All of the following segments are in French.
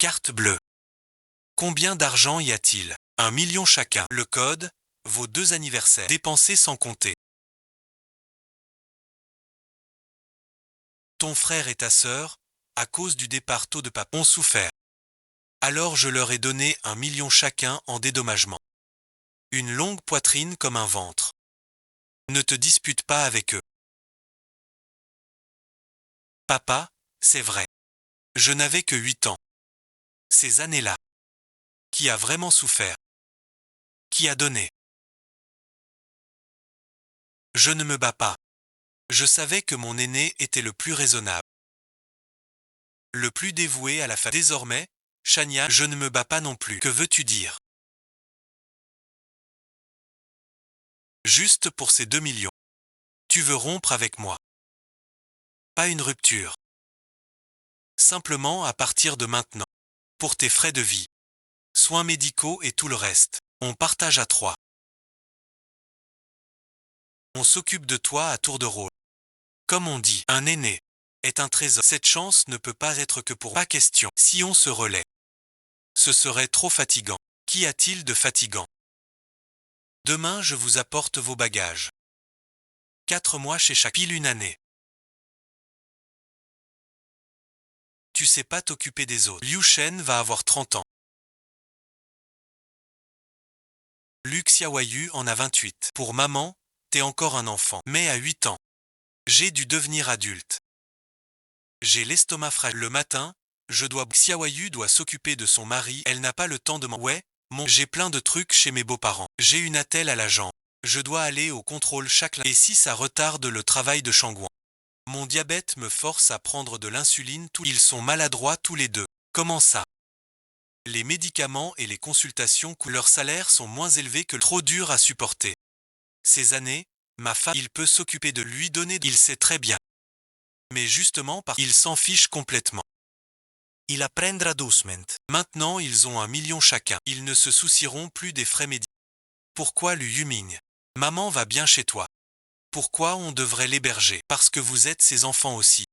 Carte bleue. Combien d'argent y a-t-il? 1 million chacun. Le code, vos 2 anniversaires. Dépensés sans compter. Ton frère et ta sœur, à cause du départ tôt de papa, ont souffert. Alors je leur ai donné 1 million chacun en dédommagement. Une longue poitrine comme un ventre. Ne te dispute pas avec eux. Papa, c'est vrai. Je n'avais que 8 ans. Ces années-là. Qui a vraiment souffert? Qui a donné? Je ne me bats pas. Je savais que mon aîné était le plus raisonnable. Le plus dévoué à la famille. Désormais, Chania, je ne me bats pas non plus. Que veux-tu dire? Juste pour ces 2 millions. Tu veux rompre avec moi? Pas une rupture. Simplement à partir de maintenant. Pour tes frais de vie. Soins médicaux et tout le reste. On partage à 3. On s'occupe de toi à tour de rôle. Comme on dit, un aîné est un trésor. Cette chance ne peut pas être que pour pas question. Si on se relaie, ce serait trop fatigant. Qu'y a-t-il de fatigant? Demain je vous apporte vos bagages. 4 mois chez chaque pile une année. Tu sais pas t'occuper des autres. Liu Shen va avoir 30 ans. Lu Xiaoyu en a 28. Pour maman, t'es encore un enfant. Mais à 8 ans, j'ai dû devenir adulte. J'ai l'estomac fragile. Le matin, je dois. Xiaoyu doit s'occuper de son mari. Elle n'a pas le temps de Ouais, j'ai plein de trucs chez mes beaux-parents. J'ai une attelle à la jambe. Je dois aller au contrôle chaque lundi. Et si ça retarde le travail de Shangguan? Mon diabète me force à prendre de l'insuline. Ils sont maladroits tous les deux. Comment ça? Les médicaments et les consultations, leurs salaires sont moins élevés que trop dur à supporter. Ces années, ma femme, il peut s'occuper de lui donner. Il sait très bien. Mais justement il s'en fiche complètement. Il apprendra doucement. Maintenant ils ont 1 million chacun. Ils ne se soucieront plus des frais médicaux. Pourquoi Lu Yuming? Maman va bien chez toi. Pourquoi on devrait l'héberger? Parce que vous êtes ses enfants aussi.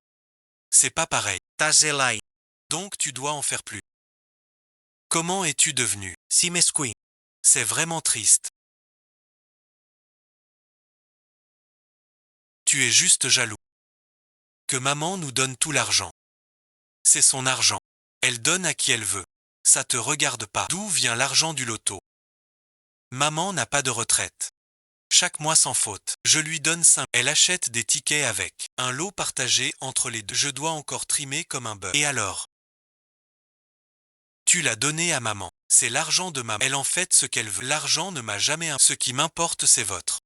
C'est pas pareil. Tazelai. Donc tu dois en faire plus. Comment es-tu devenu? Si mesquin. C'est vraiment triste. Tu es juste jaloux. Que maman nous donne tout l'argent. C'est son argent. Elle donne à qui elle veut. Ça te regarde pas. D'où vient l'argent du loto? Maman n'a pas de retraite. Chaque mois sans faute. Je lui donne 5. Elle achète des tickets avec. Un lot partagé entre les deux. Je dois encore trimer comme un bœuf. Et alors? Tu l'as donné à maman. C'est l'argent de maman. Elle en fait ce qu'elle veut. L'argent ne m'a jamais Ce qui m'importe c'est votre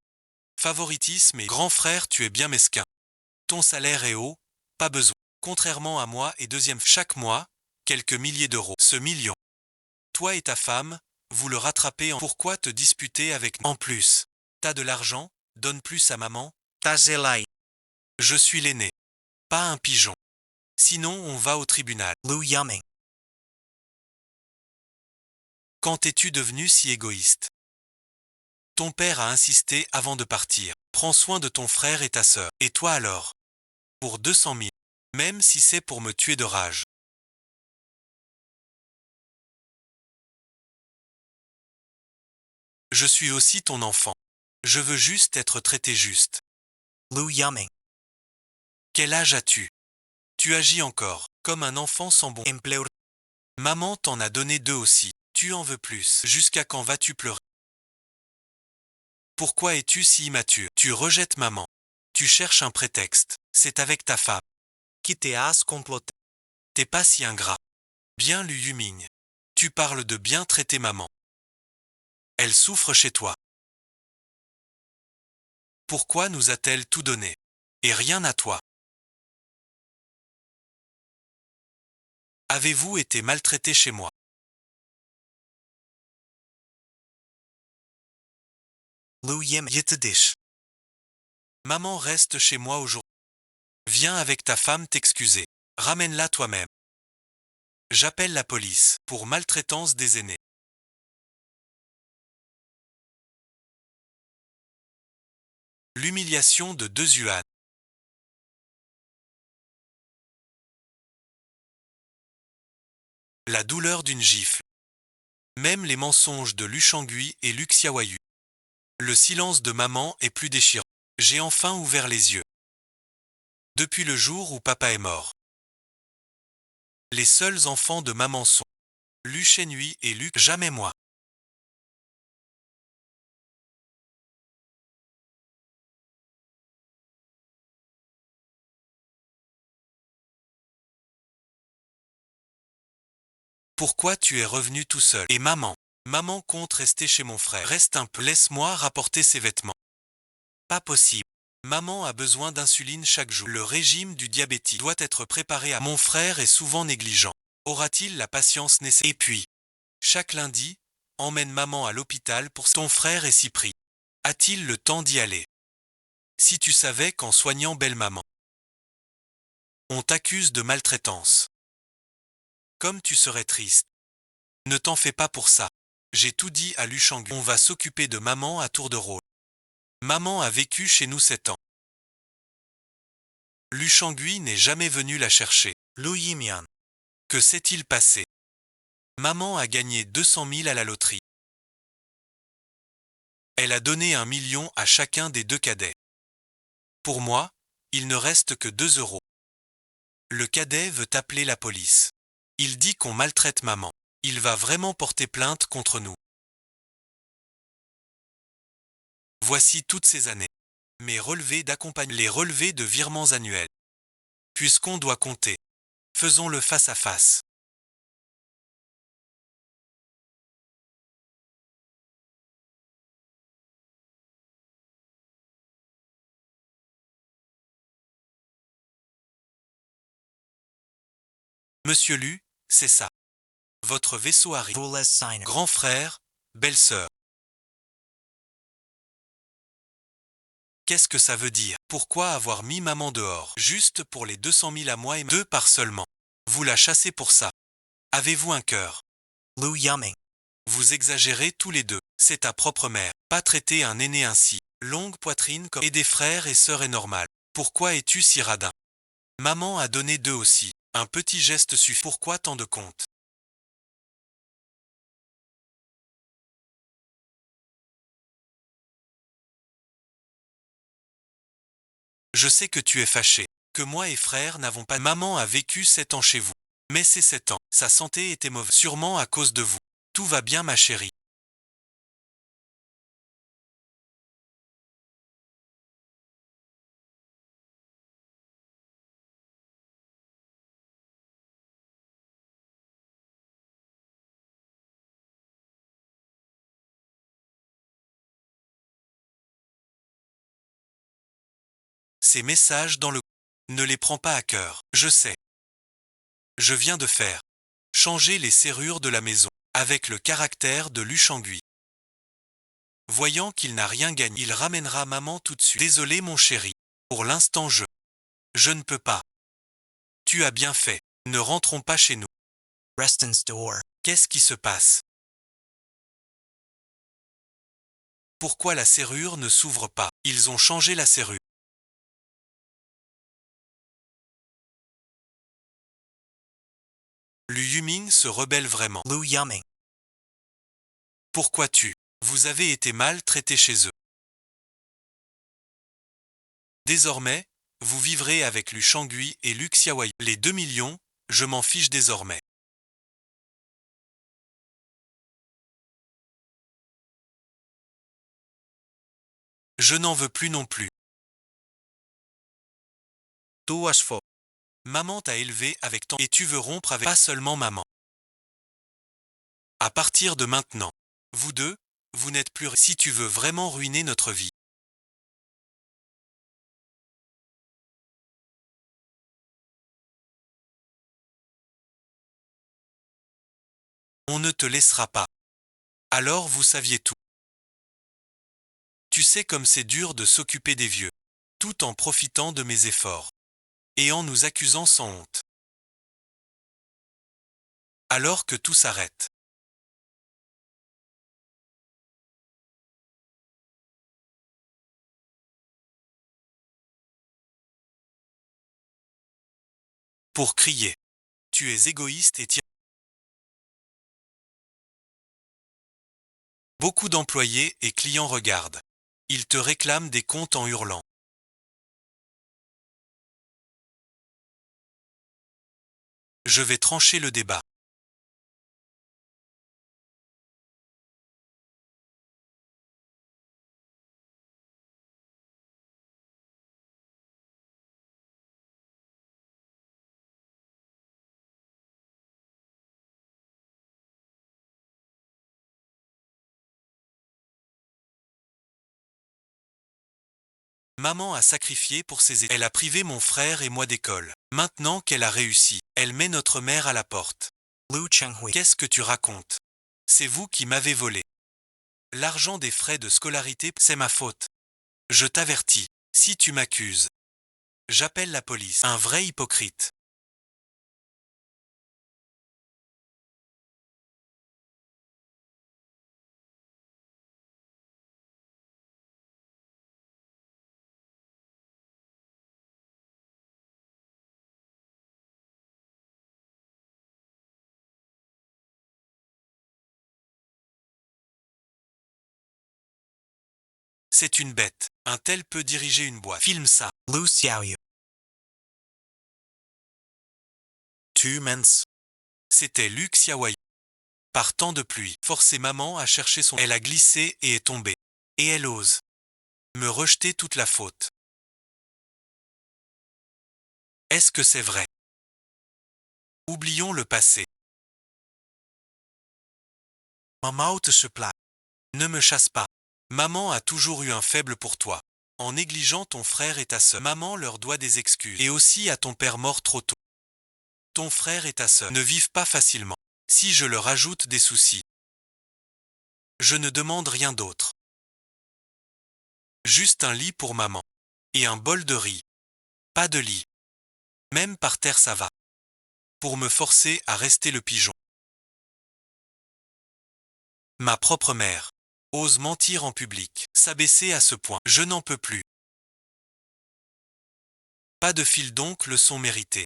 favoritisme et grand frère tu es bien mesquin. Ton salaire est haut, pas besoin. Contrairement à moi et deuxième chaque mois, quelques milliers d'euros. Ce million. Toi et ta femme, vous le rattrapez en. Pourquoi te disputer avec. En plus, t'as de l'argent, donne plus à maman. Tazelai. Je suis l'aîné. Pas un pigeon. Sinon on va au tribunal. Lu Yuming. Quand es-tu devenu si égoïste? Ton père a insisté avant de partir. Prends soin de ton frère et ta sœur. Et toi alors? Pour 200 000. Même si c'est pour me tuer de rage. Je suis aussi ton enfant. Je veux juste être traité juste. Lu Yuming. Quel âge as-tu? Tu agis encore, comme un enfant sans bon. Empleur. Maman t'en a donné 2 aussi. Tu en veux plus. Jusqu'à quand vas-tu pleurer? Pourquoi es-tu si immature? Tu rejettes maman. Tu cherches un prétexte. C'est avec ta femme. Qui te has comploté? T'es pas si ingrat. Bien Lu Yuming. Tu parles de bien traiter maman. Elle souffre chez toi. Pourquoi nous a-t-elle tout donné? Et rien à toi? Avez-vous été maltraité chez moi? Lu Yim Yitedish. Maman reste chez moi aujourd'hui. Viens avec ta femme t'excuser. Ramène-la toi-même. J'appelle la police pour maltraitance des aînés. L'humiliation de 2 yuan. La douleur d'une gifle. Même les mensonges de Luchangui et Luxiawayu. Le silence de maman est plus déchirant. J'ai enfin ouvert les yeux. Depuis le jour où papa est mort. Les seuls enfants de maman sont Luchenui et Luc, jamais moi. Pourquoi tu es revenu tout seul? Et maman? Maman compte rester chez mon frère. Reste un peu, laisse-moi rapporter ses vêtements. Pas possible. Maman a besoin d'insuline chaque jour. Le régime du diabétique doit être préparé à... Mon frère est souvent négligent. Aura-t-il la patience nécessaire? Et puis, chaque lundi, emmène maman à l'hôpital pour... Ton frère est si pris. A-t-il le temps d'y aller? Si tu savais qu'en soignant belle-maman, on t'accuse de maltraitance. Comme tu serais triste. Ne t'en fais pas pour ça. J'ai tout dit à Luchangui. On va s'occuper de maman à tour de rôle. Maman a vécu chez nous 7 ans. Luchangui n'est jamais venu la chercher. Lu Yimian. Que s'est-il passé? Maman a gagné 200 000 à la loterie. Elle a donné 1 million à chacun des 2 cadets. Pour moi, il ne reste que 2 euros. Le cadet veut appeler la police. Il dit qu'on maltraite maman. Il va vraiment porter plainte contre nous. Voici toutes ces années. Mes relevés d'accompagnement, les relevés de virements annuels. Puisqu'on doit compter. Faisons-le face à face. Monsieur Lu, c'est ça. Votre vaisseau arrive. Grand frère, belle-sœur. Qu'est-ce que ça veut dire? Pourquoi avoir mis maman dehors? Juste pour les 200 000 à moi et 2 par seulement. Vous la chassez pour ça. Avez-vous un cœur? Lu Yuming. Vous exagérez tous les deux. C'est ta propre mère. Pas traiter un aîné ainsi. Longue poitrine comme... Et des frères et sœurs est normal. Pourquoi es-tu si radin? Maman a donné 2 aussi. Un petit geste suffit. Pourquoi tant de comptes? Je sais que tu es fâché. Que moi et frère n'avons pas... Maman a vécu 7 ans chez vous. Mais ces 7 ans, sa santé était mauvaise. Sûrement à cause de vous. Tout va bien ma chérie. Ces messages dans le... Ne les prends pas à cœur. Je sais. Je viens de faire. Changer les serrures de la maison. Avec le caractère de Luchangui. Voyant qu'il n'a rien gagné, il ramènera maman tout de suite. Désolé mon chéri. Pour l'instant je ne peux pas. Tu as bien fait. Ne rentrons pas chez nous. Reston's door. Qu'est-ce qui se passe? Pourquoi la serrure ne s'ouvre pas? Ils ont changé la serrure. Lu Yuming se rebelle vraiment. Lu Yuming. Pourquoi vous avez été mal traité chez eux. Désormais, vous vivrez avec Lu Shangui et Lu Xiaoyu. Les 2 millions, je m'en fiche désormais. Je n'en veux plus non plus. Tout faux. Maman t'a élevé avec tant et tu veux rompre avec pas seulement maman. À partir de maintenant, vous deux, vous n'êtes plus si tu veux vraiment ruiner notre vie. On ne te laissera pas. Alors vous saviez tout. Tu sais comme c'est dur de s'occuper des vieux, tout en profitant de mes efforts. Et en nous accusant sans honte. Alors que tout s'arrête. Pour crier. Tu es égoïste et Beaucoup d'employés et clients regardent. Ils te réclament des comptes en hurlant. Je vais trancher le débat. Maman a sacrifié pour ses études. Elle a privé mon frère et moi d'école. Maintenant qu'elle a réussi, elle met notre mère à la porte. Lu Chenghui. Qu'est-ce que tu racontes? C'est vous qui m'avez volé. L'argent des frais de scolarité, c'est ma faute. Je t'avertis, si tu m'accuses, j'appelle la police. Un vrai hypocrite. C'est une bête. Un tel peut diriger une boîte. Filme ça. Lu Xiaoyu. Tu mens. C'était Lu Xiaoyu. Par temps de pluie, forcé maman à chercher son... Elle a glissé et est tombée. Et elle ose me rejeter toute la faute. Est-ce que c'est vrai? Oublions le passé. Maman te se plaint. Ne me chasse pas. Maman a toujours eu un faible pour toi. En négligeant ton frère et ta sœur, maman leur doit des excuses. Et aussi à ton père mort trop tôt. Ton frère et ta sœur ne vivent pas facilement. Si je leur ajoute des soucis, je ne demande rien d'autre. Juste un lit pour maman. Et un bol de riz. Pas de lit. Même par terre ça va. Pour me forcer à rester le pigeon. Ma propre mère ose mentir en public, s'abaisser à ce point. Je n'en peux plus. Pas de fil donc leçon méritée.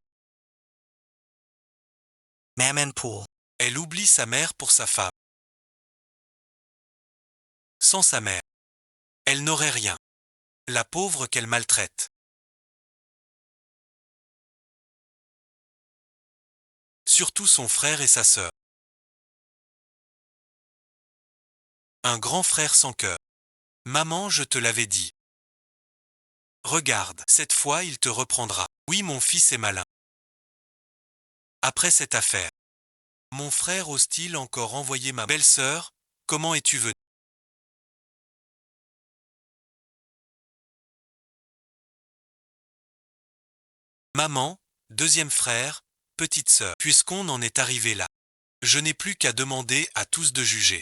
Maman Pool. Elle oublie sa mère pour sa femme. Sans sa mère, elle n'aurait rien. La pauvre qu'elle maltraite. Surtout son frère et sa sœur. Un grand frère sans cœur. Maman, je te l'avais dit. Regarde, cette fois il te reprendra. Oui, mon fils est malin. Après cette affaire, mon frère ose-t-il encore envoyer ma belle-sœur? Comment es-tu venu? Maman, deuxième frère, petite sœur. Puisqu'on en est arrivé là, je n'ai plus qu'à demander à tous de juger.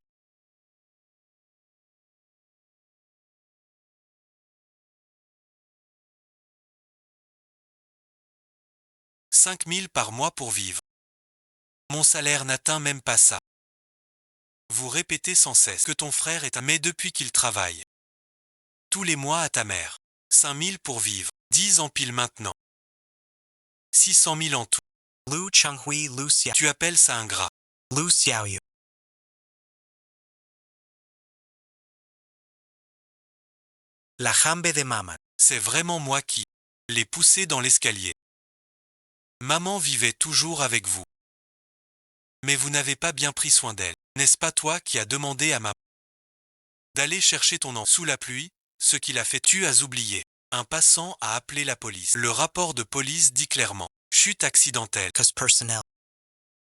5 000 par mois pour vivre. Mon salaire n'atteint même pas ça. Vous répétez sans cesse que ton frère est un mais depuis qu'il travaille. Tous les mois à ta mère. 5 000 pour vivre. 10 en pile maintenant. 600 000 en tout. Lu Chenghui Lu Xia. Tu appelles ça ingrat. Lu Xiaoyu. La jambe de maman. C'est vraiment moi qui l'ai poussé dans l'escalier. Maman vivait toujours avec vous. Mais vous n'avez pas bien pris soin d'elle. N'est-ce pas toi qui as demandé à maman d'aller chercher ton enfant sous la pluie? Ce qu'il a fait, tu as oublié. Un passant a appelé la police. Le rapport de police dit clairement chute accidentelle. Cause personnel.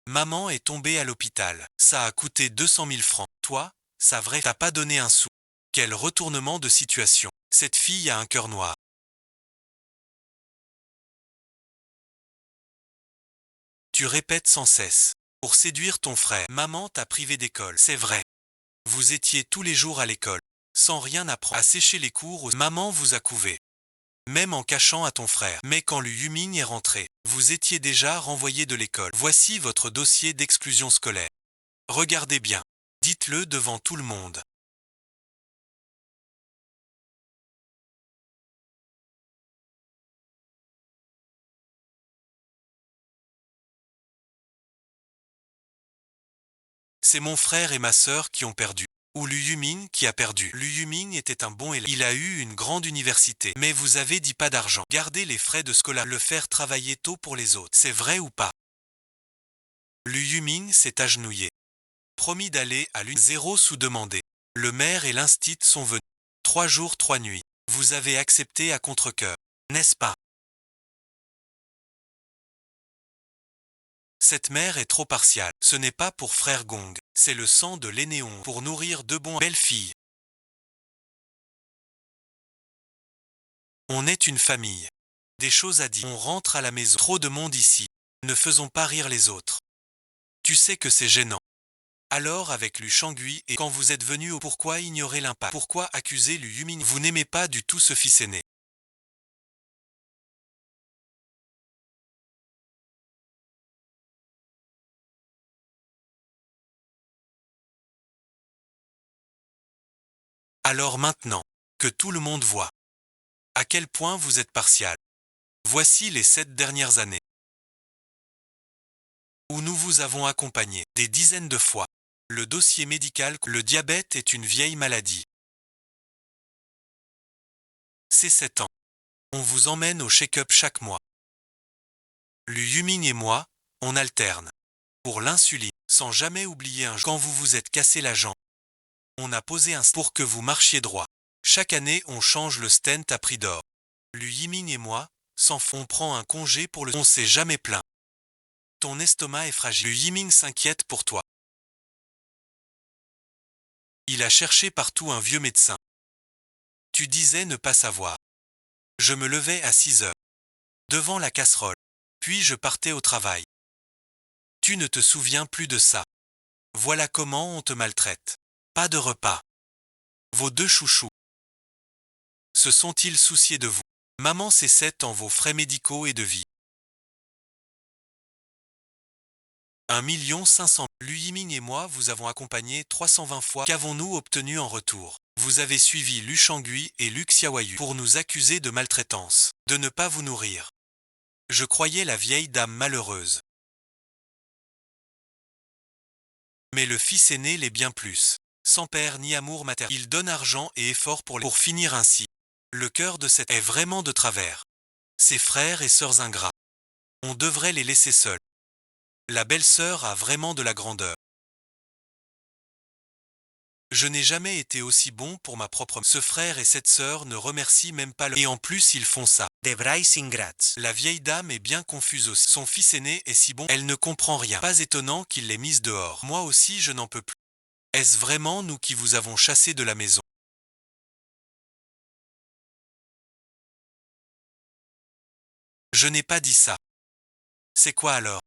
Maman est tombée à l'hôpital. Ça a coûté 200 000 francs. Toi, ça vrai, t'as pas donné un sou. Quel retournement de situation. Cette fille a un cœur noir. Tu répètes sans cesse. Pour séduire ton frère, maman t'a privé d'école. C'est vrai. Vous étiez tous les jours à l'école, sans rien apprendre, à sécher les cours. Maman vous a couvé. Même en cachant à ton frère. Mais quand Lu Yuming est rentré, vous étiez déjà renvoyé de l'école. Voici votre dossier d'exclusion scolaire. Regardez bien. Dites-le devant tout le monde. C'est mon frère et ma sœur qui ont perdu. ou Liu Yuming qui a perdu. Liu Yuming était un bon élève. Il a eu une grande université. Mais vous avez dit pas d'argent. Gardez les frais de scolarité. Le faire travailler tôt pour les autres. C'est vrai ou pas? Liu Yuming s'est agenouillé. Promis d'aller à l'une. Zéro sous-demandé. Le maire et l'instit sont venus. 3 jours, 3 nuits. Vous avez accepté à contre-cœur. N'est-ce pas? Cette mère est trop partiale. Ce n'est pas pour frère Gong. C'est le sang de l'aînéon pour nourrir deux bons belles filles. On est une famille. Des choses à dire. On rentre à la maison. Trop de monde ici. Ne faisons pas rire les autres. Tu sais que c'est gênant. Alors avec Lu Shangui et quand vous êtes venu au pourquoi ignorer l'impact? Pourquoi accuser Lu Yuming? Vous n'aimez pas du tout ce fils aîné. Alors maintenant, que tout le monde voit à quel point vous êtes partial. Voici les 7 dernières années où nous vous avons accompagné des dizaines de fois. Le dossier médical, le diabète est une vieille maladie. C'est 7 ans. On vous emmène au check-up chaque mois. Lu Yuming et moi, on alterne. Pour l'insuline, sans jamais oublier un jour quand vous vous êtes cassé la jambe. On a posé un pour que vous marchiez droit. Chaque année, on change le stent à prix d'or. Lu Yiming et moi, sans fond, on prend un congé pour le. On s'est jamais plaint. Ton estomac est fragile. Lu Yiming s'inquiète pour toi. Il a cherché partout un vieux médecin. Tu disais ne pas savoir. Je me levais à 6 heures. Devant la casserole. Puis je partais au travail. Tu ne te souviens plus de ça. Voilà comment on te maltraite. Pas de repas. Vos 2 chouchous. Se sont-ils souciés de vous? Maman s'essaie en vos frais médicaux et de vie. 1 500 000. Lu Yiming et moi vous avons accompagné 320 fois. Qu'avons-nous obtenu en retour? Vous avez suivi Lu Shangui et Lu Xiaoyu pour nous accuser de maltraitance, de ne pas vous nourrir. Je croyais la vieille dame malheureuse. Mais le fils aîné l'est bien plus. Sans père ni amour maternel. Il donne argent et effort pour finir ainsi. Le cœur de cette est vraiment de travers. Ses frères et sœurs ingrats. On devrait les laisser seuls. La belle-sœur a vraiment de la grandeur. Je n'ai jamais été aussi bon pour ma propre. Ce frère et cette sœur ne remercient même pas le. Et en plus ils font ça. Devrais ingrats. La vieille dame est bien confuse aussi. Son fils aîné est si bon. Elle ne comprend rien. Pas étonnant qu'il l'ait mise dehors. Moi aussi je n'en peux plus. Est-ce vraiment nous qui vous avons chassé de la maison? Je n'ai pas dit ça. C'est quoi alors?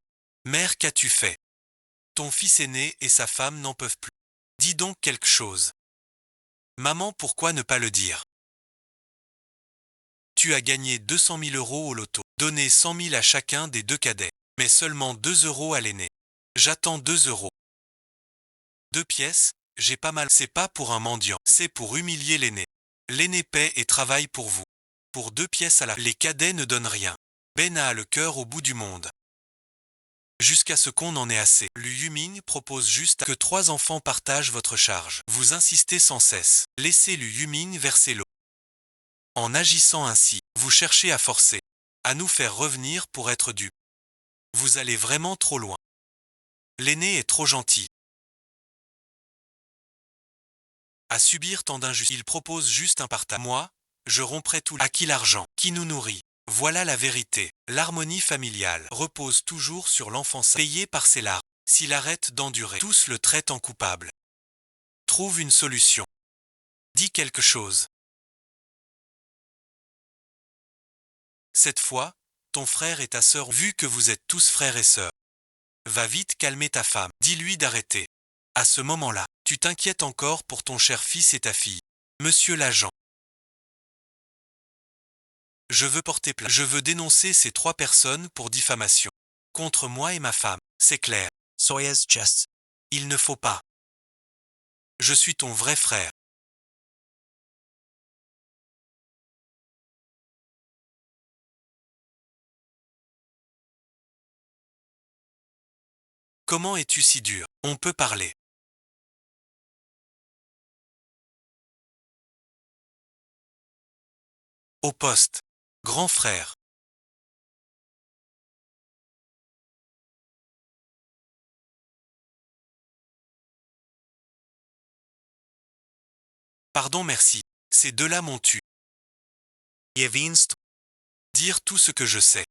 Mère, qu'as-tu fait? Ton fils aîné et sa femme n'en peuvent plus. Dis donc quelque chose. Maman, pourquoi ne pas le dire? Tu as gagné 200 000 euros au loto. Donné 100 000 à chacun des 2 cadets. Mais seulement 2 euros à l'aîné. J'attends 2 euros. 2 pièces, j'ai pas mal. C'est pas pour un mendiant, c'est pour humilier l'aîné. L'aîné paie et travaille pour vous. Pour 2 pièces à la. Les cadets ne donnent rien. Ben a le cœur au bout du monde. Jusqu'à ce qu'on en ait assez. Lu Yuming propose juste que 3 enfants partagent votre charge. Vous insistez sans cesse. Laissez Lu Yuming verser l'eau. En agissant ainsi, vous cherchez à forcer, à nous faire revenir pour être dupes. Vous allez vraiment trop loin. L'aîné est trop gentil. À subir tant d'injustice, il propose juste un partage. Moi, je romprai tout. À qui l'argent? Qui nous nourrit? Voilà la vérité. L'harmonie familiale repose toujours sur l'enfant payé par ses larmes. S'il arrête d'endurer, tous le traitent en coupable. Trouve une solution. Dis quelque chose. Cette fois, ton frère et ta sœur, vu que vous êtes tous frères et sœurs, va vite calmer ta femme. Dis-lui d'arrêter. À ce moment-là, tu t'inquiètes encore pour ton cher fils et ta fille. Monsieur l'agent. Je veux porter plainte. Je veux dénoncer ces 3 personnes pour diffamation. Contre moi et ma femme. C'est clair. Soyez just. Il ne faut pas. Je suis ton vrai frère. Comment es-tu si dur? On peut parler. Au poste. Grand frère. Pardon, merci. Ces deux-là m'ont tu. Je vinst. Dire tout ce que je sais.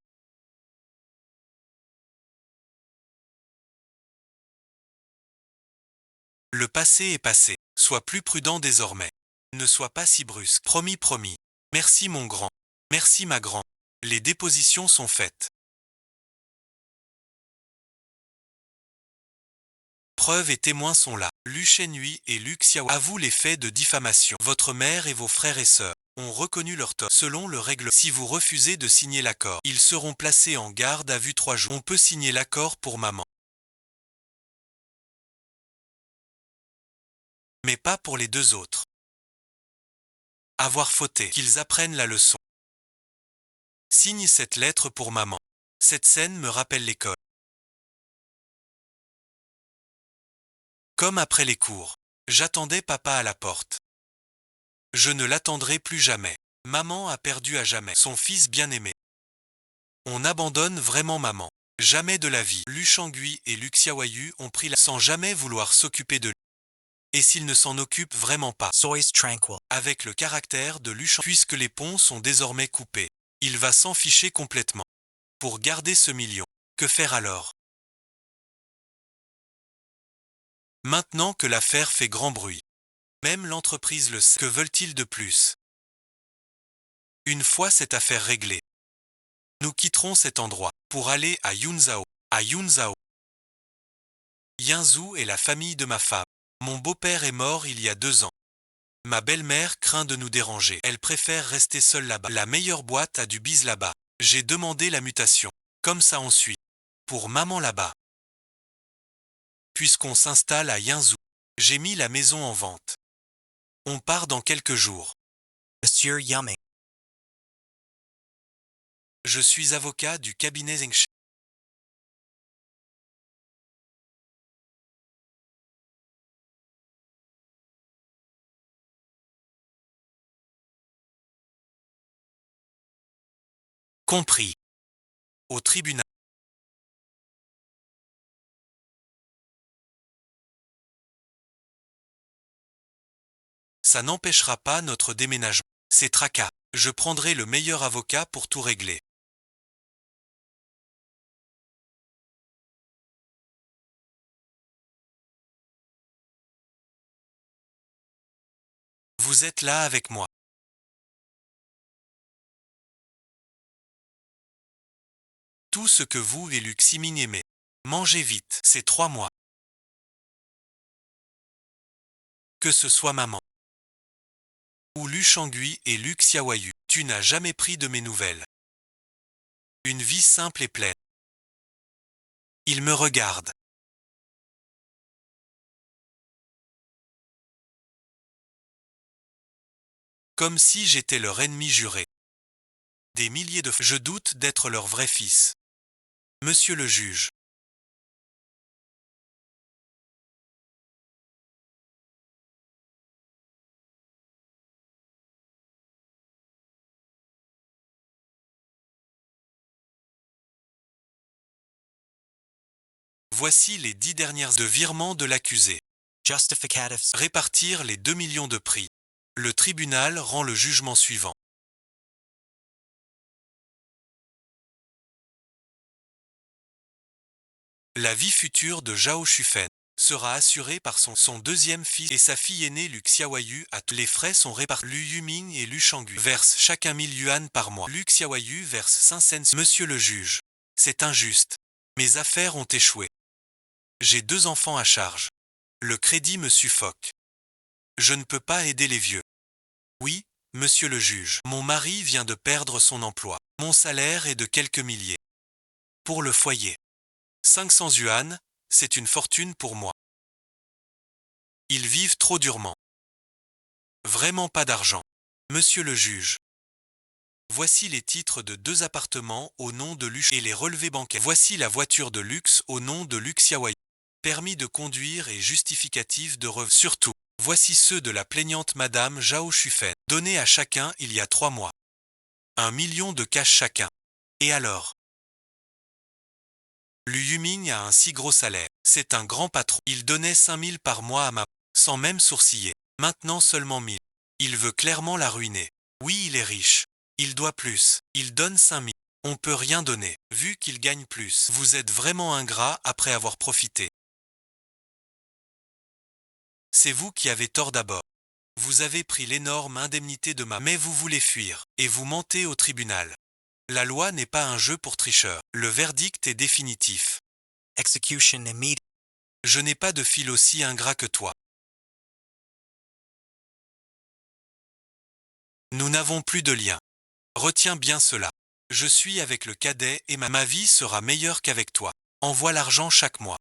Le passé est passé. Sois plus prudent désormais. Ne sois pas si brusque. Promis, promis. Merci mon grand. Merci ma grand. Les dépositions sont faites. Preuves et témoins sont là. Lu Shenhui et Lu Xiao. À vous les faits de diffamation. Votre mère et vos frères et sœurs ont reconnu leur tort. Selon le règlement, si vous refusez de signer l'accord, ils seront placés en garde à vue 3 jours. On peut signer l'accord pour maman. Mais pas pour les deux autres. Avoir fauté, qu'ils apprennent la leçon. Signe cette lettre pour maman. Cette scène me rappelle l'école. Comme après les cours. J'attendais papa à la porte. Je ne l'attendrai plus jamais. Maman a perdu à jamais son fils bien-aimé. On abandonne vraiment maman. Jamais de la vie. Lu Shangui et Lu Xiaoyu ont pris la sans jamais vouloir s'occuper de lui. Et s'ils ne s'en occupent vraiment pas, Sois tranquille. avec le caractère de Lu Shangui, puisque les ponts sont désormais coupés, il va s'en ficher complètement. Pour garder ce million, que faire alors? Maintenant que l'affaire fait grand bruit. Même l'entreprise le sait. Que veulent-ils de plus? Une fois cette affaire réglée, nous quitterons cet endroit pour aller à Yunzhao. À Yunzhao. Yinzhou est la famille de ma femme. Mon beau-père est mort il y a 2 ans. Ma belle-mère craint de nous déranger. Elle préfère rester seule là-bas. La meilleure boîte a du bise là-bas. J'ai demandé la mutation. Comme ça ensuite. Pour maman là-bas. Puisqu'on s'installe à Yinzhou. J'ai mis la maison en vente. On part dans quelques jours. Monsieur Yummy. Je suis avocat du cabinet Zengshi. Compris. Au tribunal. Ça n'empêchera pas notre déménagement. C'est tracas. Je prendrai le meilleur avocat pour tout régler. Vous êtes là avec moi. Tout ce que vous et Luc Siming aimez. Mangez vite, c'est 3 mois. Que ce soit maman. Ou Lu Shangui et Lu Xiaoyu. Tu n'as jamais pris de mes nouvelles. Une vie simple et pleine. Ils me regardent. Comme si j'étais leur ennemi juré. Des milliers de... Je doute d'être leur vrai fils. Monsieur le juge. Voici les 10 dernières de virement de l'accusé. Justificatives. Répartir les 2 millions de prix. Le tribunal rend le jugement suivant. La vie future de Zhao Shufen sera assurée par son deuxième fils et sa fille aînée Lu Xiaoyu. Les frais sont répartis. Lu Yuming et Lu Shangui versent chacun 1000 yuan par mois. Lu Xiaoyu verse 5 cents. Monsieur le juge, c'est injuste. Mes affaires ont échoué. J'ai 2 enfants à charge. Le crédit me suffoque. Je ne peux pas aider les vieux. Oui, monsieur le juge, mon mari vient de perdre son emploi. Mon salaire est de quelques milliers. Pour le foyer. 500 yuan, c'est une fortune pour moi. Ils vivent trop durement. Vraiment pas d'argent. Monsieur le juge. Voici les titres de 2 appartements au nom de Luc et les relevés bancaires. Voici la voiture de luxe au nom de Luc Xiaoyu. Permis de conduire et justificatif de revenus. Surtout, voici ceux de la plaignante Madame Zhao Shufen, donnés à chacun il y a 3 mois. 1 million de cash chacun. Et alors? Lu Yuming a un si gros salaire. C'est un grand patron. Il donnait 5 000 par mois à ma... sans même sourciller. Maintenant seulement 1 000. Il veut clairement la ruiner. Oui, il est riche. Il doit plus. Il donne 5 000. On peut rien donner, vu qu'il gagne plus. Vous êtes vraiment ingrat après avoir profité. C'est vous qui avez tort d'abord. Vous avez pris l'énorme indemnité de ma... Mais vous voulez fuir, et vous mentez au tribunal. La loi n'est pas un jeu pour tricheurs. Le verdict est définitif. Execution immediate. Je n'ai pas de fil aussi ingrat que toi. Nous n'avons plus de lien. Retiens bien cela. Je suis avec le cadet et ma vie sera meilleure qu'avec toi. Envoie l'argent chaque mois.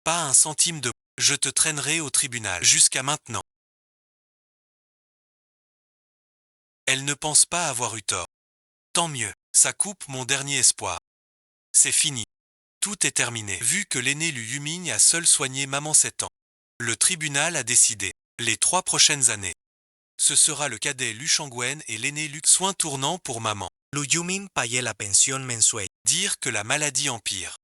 Pas un centime de... Je te traînerai au tribunal jusqu'à maintenant. Elle ne pense pas avoir eu tort. Tant mieux, ça coupe mon dernier espoir. C'est fini. Tout est terminé. Vu que l'aîné Lu Yuming a seul soigné maman 7 ans. Le tribunal a décidé. Les 3 prochaines années. Ce sera le cadet Lu Shangwen et l'aîné Lu soin tournant pour maman. Lu Yuming payait la pension mensuelle. Dire que la maladie empire.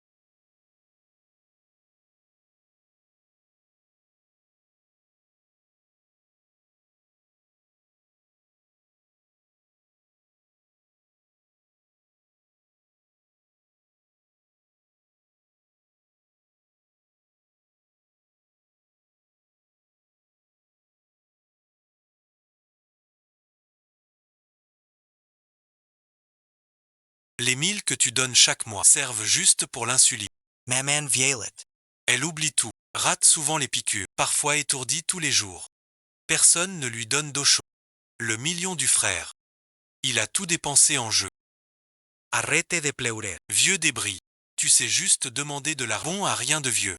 Les 1 000 que tu donnes chaque mois servent juste pour l'insuline. Maman Violet. Elle oublie tout, rate souvent les piqûres, parfois étourdie tous les jours. Personne ne lui donne d'eau chaude. Le million du frère. Il a tout dépensé en jeu. Arrête de pleurer. Vieux débris. Tu sais juste demander de l'argent à rien de vieux.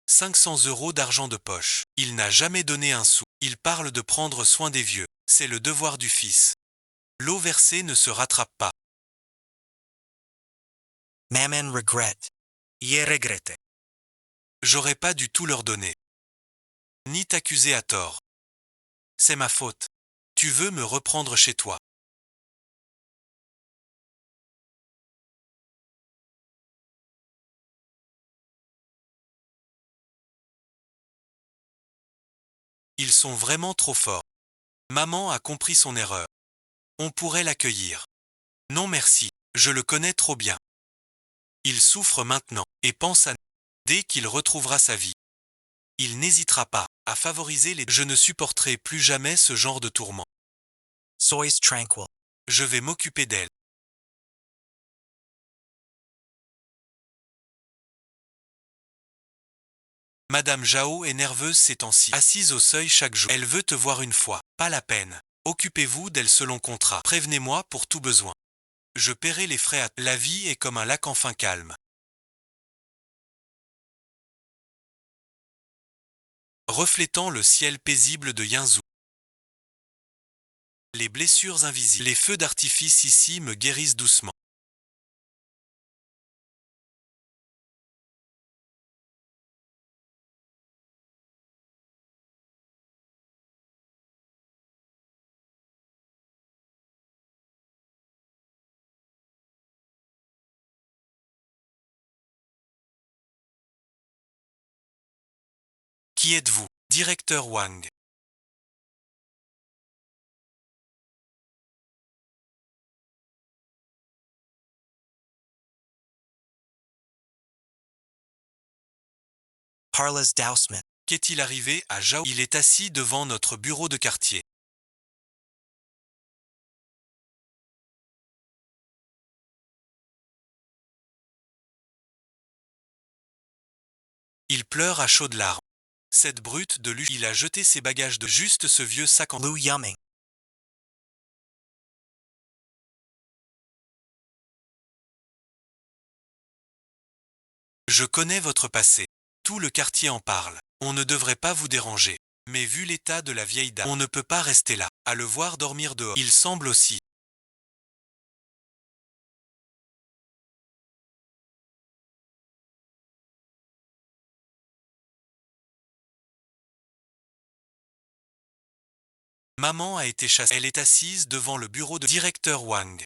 « 500 € d'argent de poche. Il n'a jamais donné un sou. Il parle de prendre soin des vieux. C'est le devoir du fils. L'eau versée ne se rattrape pas. Maman regrette. Y regrette. J'aurais pas dû tout leur donner. Ni t'accuser à tort. C'est ma faute. Tu veux me reprendre chez toi. Ils sont vraiment trop forts. Maman a compris son erreur. On pourrait l'accueillir. Non merci, je le connais trop bien. Il souffre maintenant et pense à dès qu'il retrouvera sa vie. Il n'hésitera pas à favoriser les... Je ne supporterai plus jamais ce genre de tourment. Sois tranquille. Je vais m'occuper d'elle. Madame Zhao est nerveuse ces temps-ci. Assise au seuil chaque jour. Elle veut te voir une fois. Pas la peine. Occupez-vous d'elle selon contrat. Prévenez-moi pour tout besoin. Je paierai les frais à... La vie est comme un lac enfin calme. Reflétant le ciel paisible de Yinzhou. Les blessures invisibles. Les feux d'artifice ici me guérissent doucement. Qui êtes-vous, directeur Wang? Parlas Dousman. Qu'est-il arrivé à Zhao? Il est assis devant notre bureau de quartier. Il pleure à chaudes larmes. Cette brute de lui, il a jeté ses bagages de juste ce vieux sac en... Lu Yuming. Je connais votre passé. Tout le quartier en parle. On ne devrait pas vous déranger. Mais vu l'état de la vieille dame, on ne peut pas rester là, à le voir dormir dehors. Il semble aussi Maman a été chassée. Elle est assise devant le bureau de directeur Wang.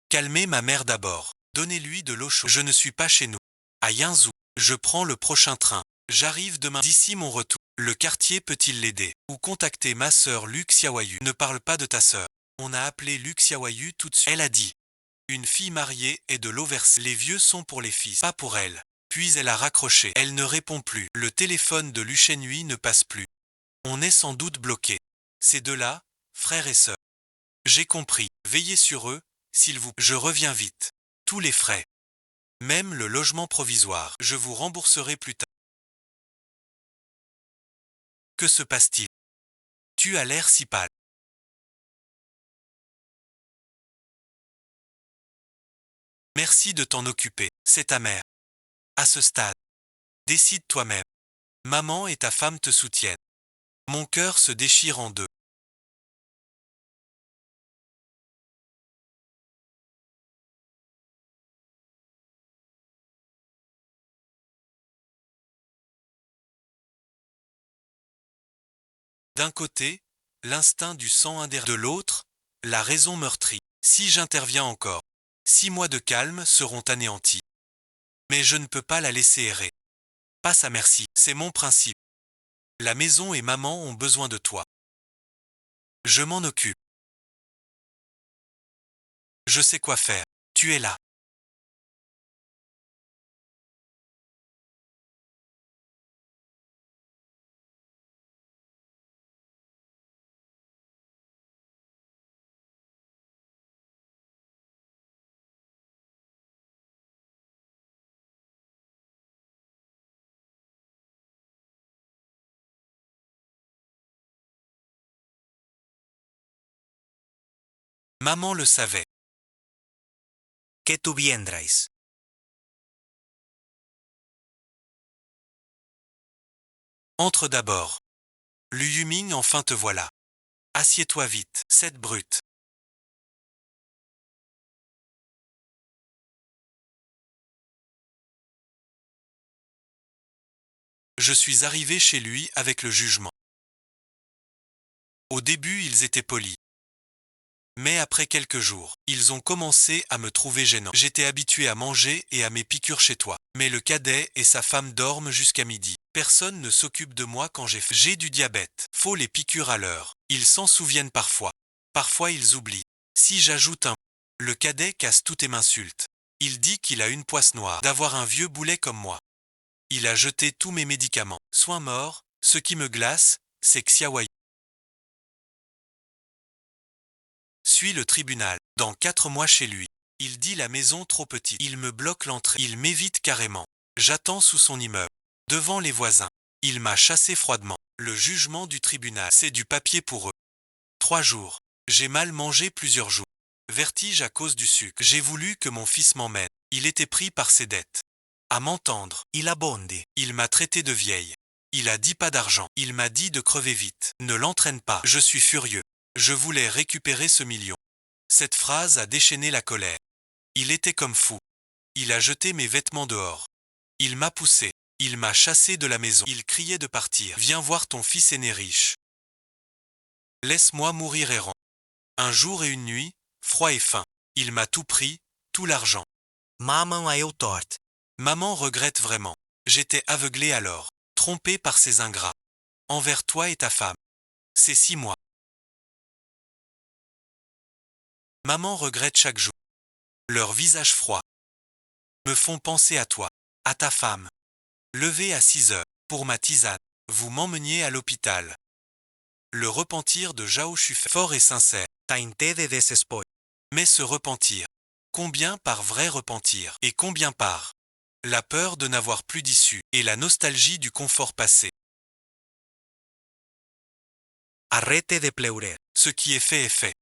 Calmez ma mère d'abord. Donnez-lui de l'eau chaude. Je ne suis pas chez nous. À Yinzhou. Je prends le prochain train. J'arrive demain. D'ici mon retour. Le quartier peut-il l'aider? Ou contacter ma sœur Lu Xiaoyu. Ne parle pas de ta sœur. On a appelé Lu Xiaoyu tout de suite. Elle a dit. Une fille mariée et de l'eau versée. Les vieux sont pour les fils, pas pour elle. Puis elle a raccroché. Elle ne répond plus. Le téléphone de Lu Shenhui ne passe plus. On est sans doute bloqué. Ces deux-là, frères et sœurs. J'ai compris. Veillez sur eux, s'il vous plaît. Je reviens vite. Tous les frais. Même le logement provisoire. Je vous rembourserai plus tard. Que se passe-t-il? Tu as l'air si pâle. Merci de t'en occuper. C'est ta mère. À ce stade. Décide toi-même. Maman et ta femme te soutiennent. Mon cœur se déchire en deux. D'un côté, l'instinct du sang indéterminé. De l'autre, la raison meurtrie. Si j'interviens encore, 6 mois de calme seront anéantis. Mais je ne peux pas la laisser errer. Passe à merci, c'est mon principe. La maison et maman ont besoin de toi. Je m'en occupe. Je sais quoi faire. Tu es là. Maman le savait. Que tu viendrais. Entre d'abord. Lu Yuming, enfin te voilà. Assieds-toi vite, cette brute. Je suis arrivé chez lui avec le jugement. Au début, ils étaient polis. Mais après quelques jours, ils ont commencé à me trouver gênant. J'étais habitué à manger et à mes piqûres chez toi. Mais le cadet et sa femme dorment jusqu'à midi. Personne ne s'occupe de moi quand j'ai du diabète. Faut les piqûres à l'heure. Ils s'en souviennent parfois. Parfois ils oublient. Si j'ajoute un... Le cadet casse tout et m'insulte. Il dit qu'il a une poisse noire d'avoir un vieux boulet comme moi. Il a jeté tous mes médicaments. Soin mort, ce qui me glace, c'est Xiaoyu. Suis le tribunal. Dans 4 mois chez lui. Il dit la maison trop petite. Il me bloque l'entrée. Il m'évite carrément. J'attends sous son immeuble. Devant les voisins. Il m'a chassé froidement. Le jugement du tribunal, c'est du papier pour eux. 3 jours. J'ai mal mangé plusieurs jours. Vertige à cause du sucre. J'ai voulu que mon fils m'emmène. Il était pris par ses dettes. À m'entendre. Il a bondé. Il m'a traité de vieille. Il a dit pas d'argent. Il m'a dit de crever vite. Ne l'entraîne pas. Je suis furieux. Je voulais récupérer ce million. Cette phrase a déchaîné la colère. Il était comme fou. Il a jeté mes vêtements dehors. Il m'a poussé. Il m'a chassé de la maison. Il criait de partir. Viens voir ton fils aîné riche. Laisse-moi mourir errant. Un jour et une nuit, froid et faim. Il m'a tout pris, tout l'argent. Maman a eu tort. Maman regrette vraiment. J'étais aveuglé alors, trompé par ces ingrats. Envers toi et ta femme. C'est 6 mois. Maman regrette chaque jour. Leurs visages froids me font penser à toi, à ta femme. Levé à 6 heures, pour ma tisane, vous m'emmeniez à l'hôpital. Le repentir de Zhao Shufei, fort et sincère. Tainté de desespoir. Mais ce repentir, combien par vrai repentir, et combien par la peur de n'avoir plus d'issue, et la nostalgie du confort passé. Arrête de pleurer. Ce qui est fait est fait.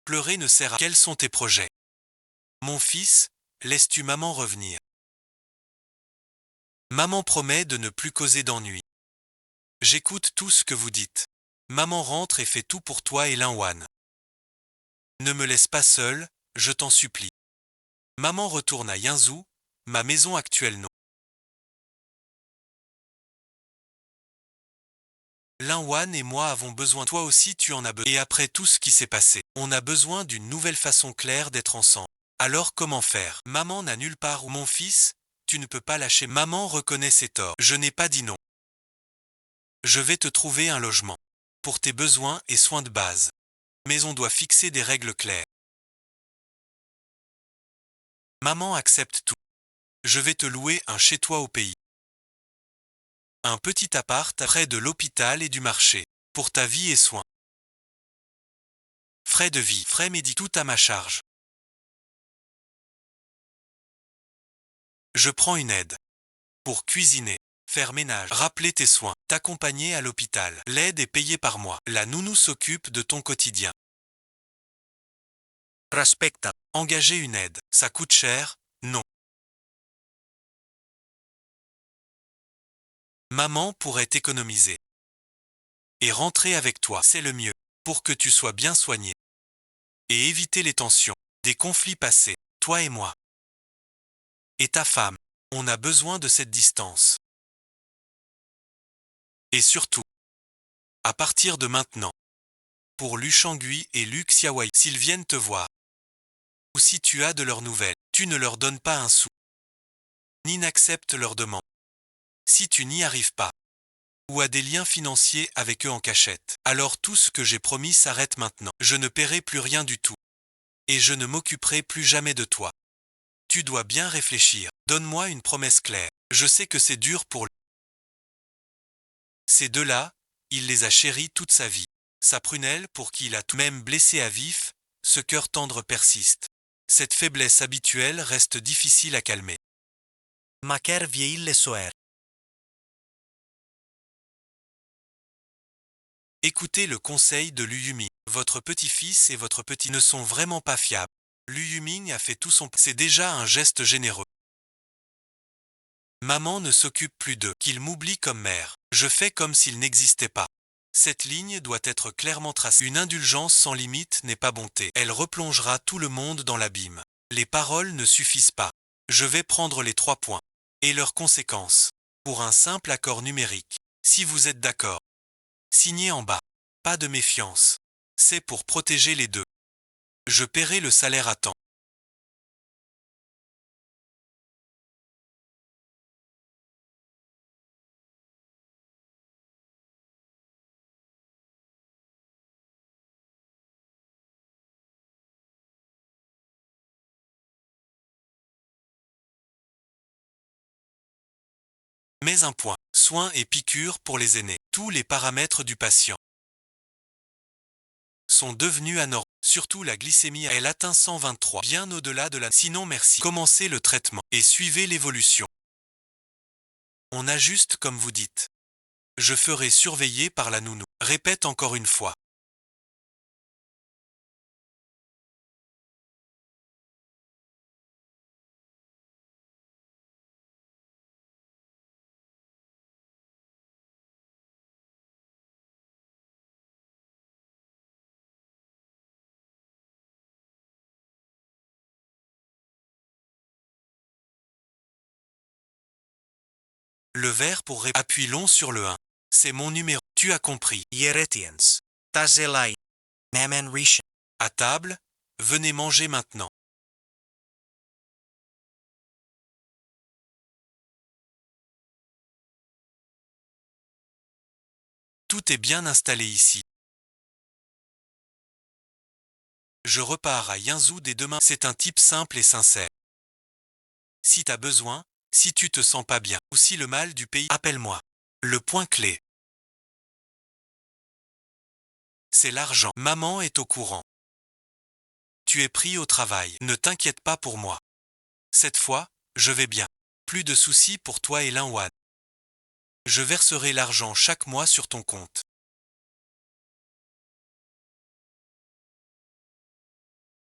Pleurer ne sert à... Quels sont tes projets? Mon fils, laisses-tu maman revenir? Maman promet de ne plus causer d'ennui. J'écoute tout ce que vous dites. Maman rentre et fait tout pour toi et Linwan. Ne me laisse pas seul, je t'en supplie. Maman retourne à Yinzhou, ma maison actuelle non. Linwan et moi avons besoin, toi aussi tu en as besoin. Et après tout ce qui s'est passé, on a besoin d'une nouvelle façon claire d'être ensemble. Alors comment faire? Maman n'a nulle part où mon fils, tu ne peux pas lâcher. Maman reconnaît ses torts. Je n'ai pas dit non. Je vais te trouver un logement. Pour tes besoins et soins de base. Mais on doit fixer des règles claires. Maman accepte tout. Je vais te louer un chez toi au pays. Un petit appart près de l'hôpital et du marché. Pour ta vie et soins. Frais de vie, frais médicaux, tout à ma charge. Je prends une aide. Pour cuisiner, faire ménage, rappeler tes soins, t'accompagner à l'hôpital. L'aide est payée par moi. La nounou s'occupe de ton quotidien. Respecta. Engager une aide, ça coûte cher? Non. Maman pourrait t'économiser. Et rentrer avec toi, c'est le mieux, pour que tu sois bien soigné. Et éviter les tensions, des conflits passés, toi et moi. Et ta femme, on a besoin de cette distance. Et surtout, à partir de maintenant, pour Lu Shangui et Luc Xiaowai, s'ils viennent te voir, ou si tu as de leurs nouvelles, tu ne leur donnes pas un sou, ni n'acceptes leurs demandes. Si tu n'y arrives pas, ou as des liens financiers avec eux en cachette, alors tout ce que j'ai promis s'arrête maintenant. Je ne paierai plus rien du tout. Et je ne m'occuperai plus jamais de toi. Tu dois bien réfléchir. Donne-moi une promesse claire. Je sais que c'est dur pour lui. Ces deux-là, il les a chéris toute sa vie. Sa prunelle pour qui il a tout même blessé à vif, ce cœur tendre persiste. Cette faiblesse habituelle reste difficile à calmer. Ma ker vieille soer. Écoutez le conseil de Lu Yuming. Votre petit-fils et votre petit ne sont vraiment pas fiables. Lu Yuming a fait tout son... C'est déjà un geste généreux. Maman ne s'occupe plus d'eux, qu'il m'oublie comme mère. Je fais comme s'il n'existait pas. Cette ligne doit être clairement tracée. Une indulgence sans limite n'est pas bonté. Elle replongera tout le monde dans l'abîme. Les paroles ne suffisent pas. Je vais prendre les 3 points. Et leurs conséquences. Pour un simple accord numérique. Si vous êtes d'accord. Signez en bas. Pas de méfiance. C'est pour protéger les deux. Je paierai le salaire à temps. Mais un point. Soins et piqûres pour les aînés. Tous les paramètres du patient sont devenus anormaux. Surtout la glycémie, elle atteint 123, bien au-delà de la... Sinon merci. Commencez le traitement et suivez l'évolution. On ajuste comme vous dites. Je ferai surveiller par la nounou. Répète encore une fois. Le vert pour appuie long sur le 1. C'est mon numéro. Tu as compris. Yeretiens. Tazelai. Maman Rishan. À table, venez manger maintenant. Tout est bien installé ici. Je repars à Yinzhou dès demain. C'est un type simple et sincère. Si t'as besoin, si tu te sens pas bien, ou si le mal du pays, appelle-moi. Le point clé, c'est l'argent. Maman est au courant. Tu es pris au travail. Ne t'inquiète pas pour moi. Cette fois, je vais bien. Plus de soucis pour toi et Linwan. Je verserai l'argent chaque mois sur ton compte.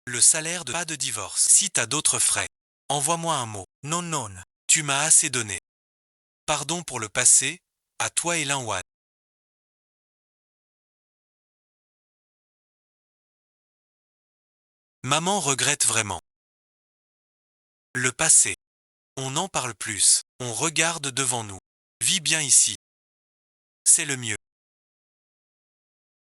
Le salaire de pas de divorce. Si t'as d'autres frais, envoie-moi un mot. Non non. Tu m'as assez donné. Pardon pour le passé, à toi et Linwan. Maman regrette vraiment. Le passé. On n'en parle plus. On regarde devant nous. Vis bien ici. C'est le mieux.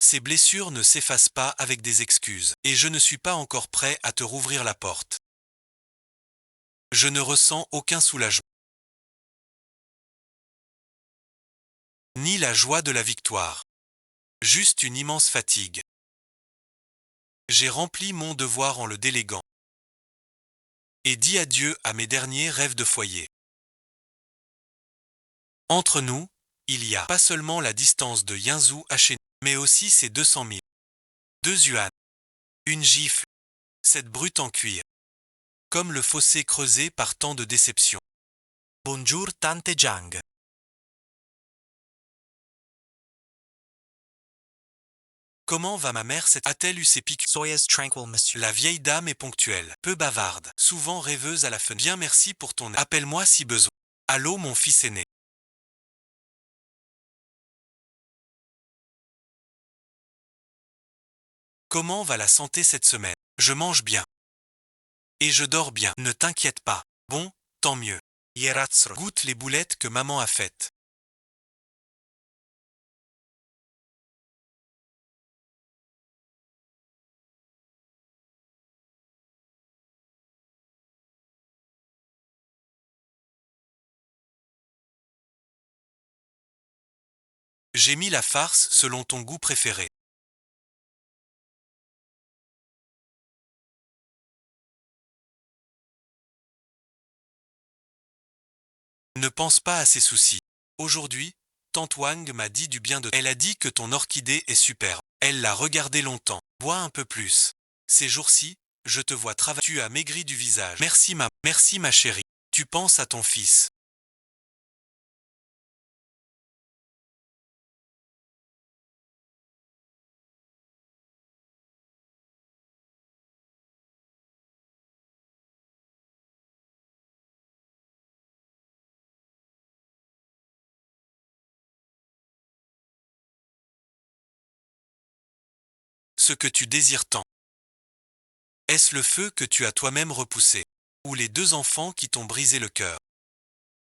Ces blessures ne s'effacent pas avec des excuses, et je ne suis pas encore prêt à te rouvrir la porte. Je ne ressens aucun soulagement, ni la joie de la victoire. Juste une immense fatigue. J'ai rempli mon devoir en le déléguant, et dit adieu à mes derniers rêves de foyer. Entre nous, il y a pas seulement la distance de Yinzhou à chez nous, mais aussi ces 200 000. 2 yuan. Une gifle. Cette brute en cuir. Comme le fossé creusé par tant de déceptions. Bonjour tante Zhang. Comment va ma mère? A-t-elle eu ses piqûres? Soyez tranquille, monsieur. La vieille dame est ponctuelle, peu bavarde, souvent rêveuse à la fenêtre. Bien, merci pour ton aide. Appelle-moi si besoin. Allô, mon fils aîné. Comment va la santé cette semaine? Je mange bien. Et je dors bien. Ne t'inquiète pas. Bon, tant mieux. Hierazro. Goûte les boulettes que maman a faites. J'ai mis la farce selon ton goût préféré. Ne pense pas à ses soucis. Aujourd'hui, tante Wang m'a dit du bien de... Elle a dit que ton orchidée est superbe. Elle l'a regardée longtemps. Bois un peu plus. Ces jours-ci, je te vois travailler. Tu as maigri du visage. Merci ma chérie. Tu penses à ton fils. Ce que tu désires tant. Est-ce le feu que tu as toi-même repoussé? Ou les 2 enfants qui t'ont brisé le cœur?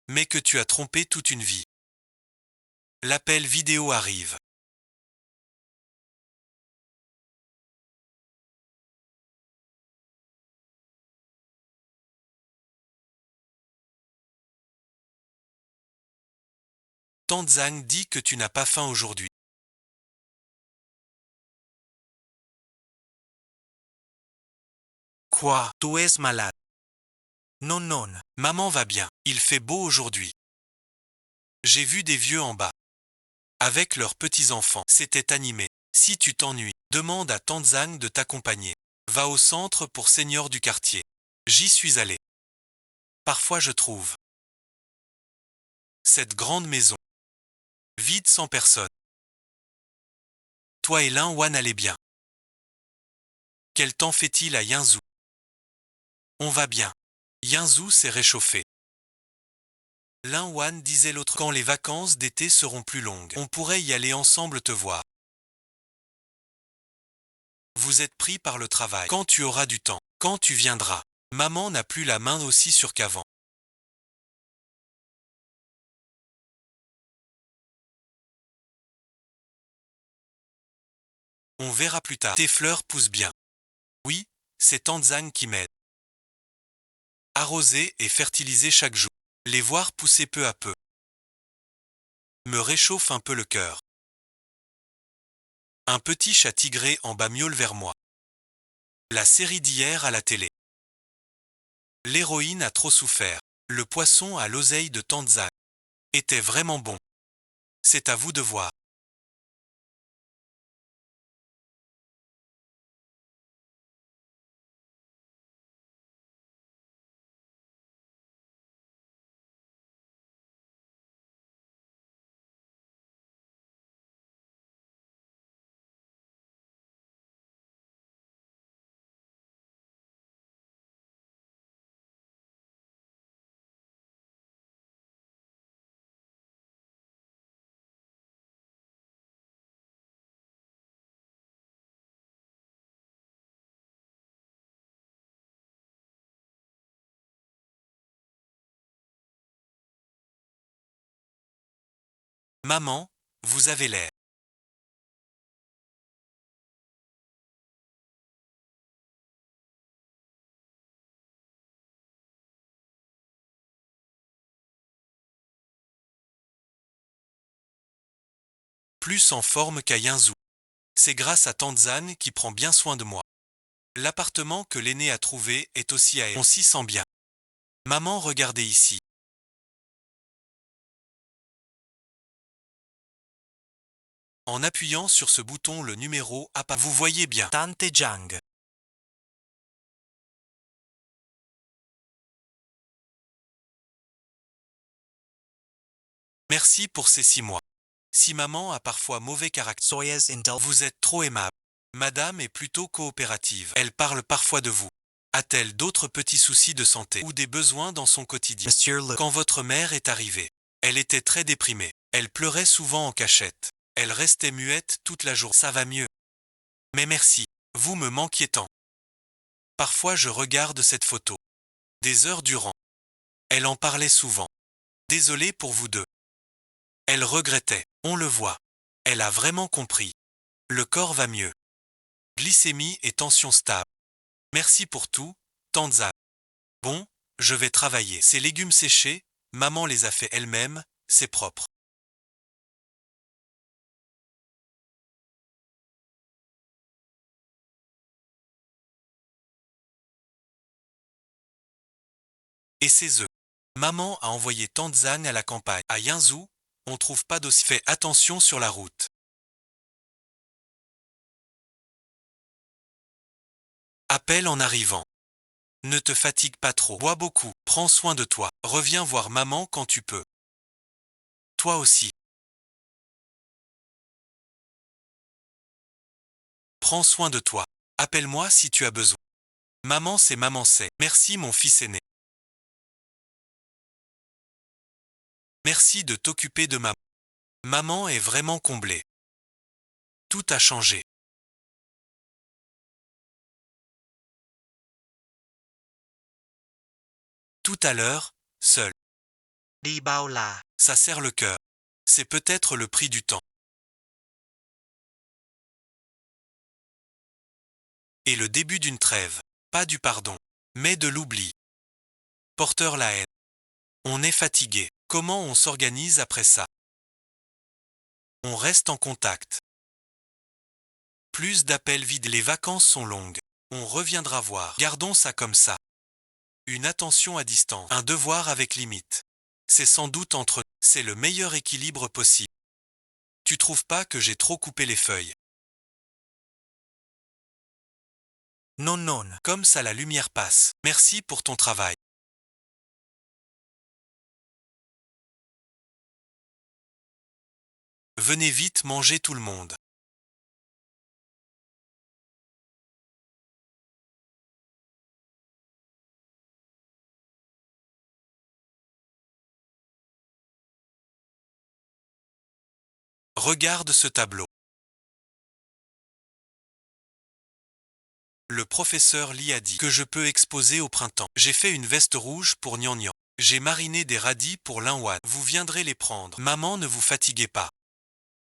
Mais que tu as trompé toute une vie. L'appel vidéo arrive. Tante Zhang dit que tu n'as pas faim aujourd'hui. Quoi? Tu es malade. Non, non. Maman va bien. Il fait beau aujourd'hui. J'ai vu des vieux en bas. Avec leurs petits-enfants. C'était animé. Si tu t'ennuies, demande à tante Zhang de t'accompagner. Va au centre pour seniors du quartier. J'y suis allé. Parfois je trouve cette grande maison vide sans personne. Toi et Lin Wan allez bien. Quel temps fait-il à Yinzhou? On va bien. Yinzhou s'est réchauffé. Lin Wan disait l'autre quand les vacances d'été seront plus longues. On pourrait y aller ensemble te voir. Vous êtes pris par le travail. Quand tu auras du temps. Quand tu viendras. Maman n'a plus la main aussi sûre qu'avant. On verra plus tard. Tes fleurs poussent bien. Oui, c'est tante Zhang qui m'aide. Arroser et fertiliser chaque jour. Les voir pousser peu à peu. Me réchauffe un peu le cœur. Un petit chat tigré en bas miaule vers moi. La série d'hier à la télé. L'héroïne a trop souffert. Le poisson à l'oseille de tante Zhang était vraiment bon. C'est à vous de voir. Maman, vous avez l'air. Plus en forme qu'à Yinzhou. C'est grâce à Tante Zane qui prend bien soin de moi. L'appartement que l'aîné a trouvé est aussi à elle. On s'y sent bien. Maman, regardez ici. En appuyant sur ce bouton, le numéro apparaît. Vous voyez bien. Tante Jang. Merci pour ces 6 mois. Si maman a parfois mauvais caractère, Soyez vous êtes trop aimable. Madame est plutôt coopérative. Elle parle parfois de vous. A-t-elle d'autres petits soucis de santé ou des besoins dans son quotidien? Monsieur Le. Quand votre mère est arrivée, elle était très déprimée. Elle pleurait souvent en cachette. Elle restait muette toute la journée. Ça va mieux. Mais merci, vous me manquiez tant. Parfois je regarde cette photo. Des heures durant. Elle en parlait souvent. Désolé pour vous deux. Elle regrettait, on le voit. Elle a vraiment compris. Le corps va mieux. Glycémie et tension stable. Merci pour tout, Tante Zane. Bon, je vais travailler. Ces légumes séchés, maman les a fait elle-même, c'est propre. Et ces œufs. Maman a envoyé Tante Zane à la campagne. À Yinzhou, on trouve pas d'aussi. Fais attention sur la route. Appelle en arrivant. Ne te fatigue pas trop. Bois beaucoup. Prends soin de toi. Reviens voir maman quand tu peux. Toi aussi. Prends soin de toi. Appelle-moi si tu as besoin. Maman c'est. Merci mon fils aîné. Merci de t'occuper de maman. Maman est vraiment comblée. Tout a changé. Tout à l'heure, seul. Đi bao là. Ça serre le cœur. C'est peut-être le prix du temps. Et le début d'une trêve. Pas du pardon, mais de l'oubli. Porteur la haine. On est fatigué. Comment on s'organise après ça? On reste en contact. Plus d'appels vides. Les vacances sont longues. On reviendra voir. Gardons ça comme ça. Une attention à distance. Un devoir avec limite. C'est sans doute entre. C'est le meilleur équilibre possible. Tu trouves pas que j'ai trop coupé les feuilles? Non, non. Comme ça la lumière passe. Merci pour ton travail. Venez vite manger tout le monde. Regarde ce tableau. Le professeur Lee a dit que je peux exposer au printemps. J'ai fait une veste rouge pour Nian. J'ai mariné des radis pour Linwan. Vous viendrez les prendre. Maman, ne vous fatiguez pas.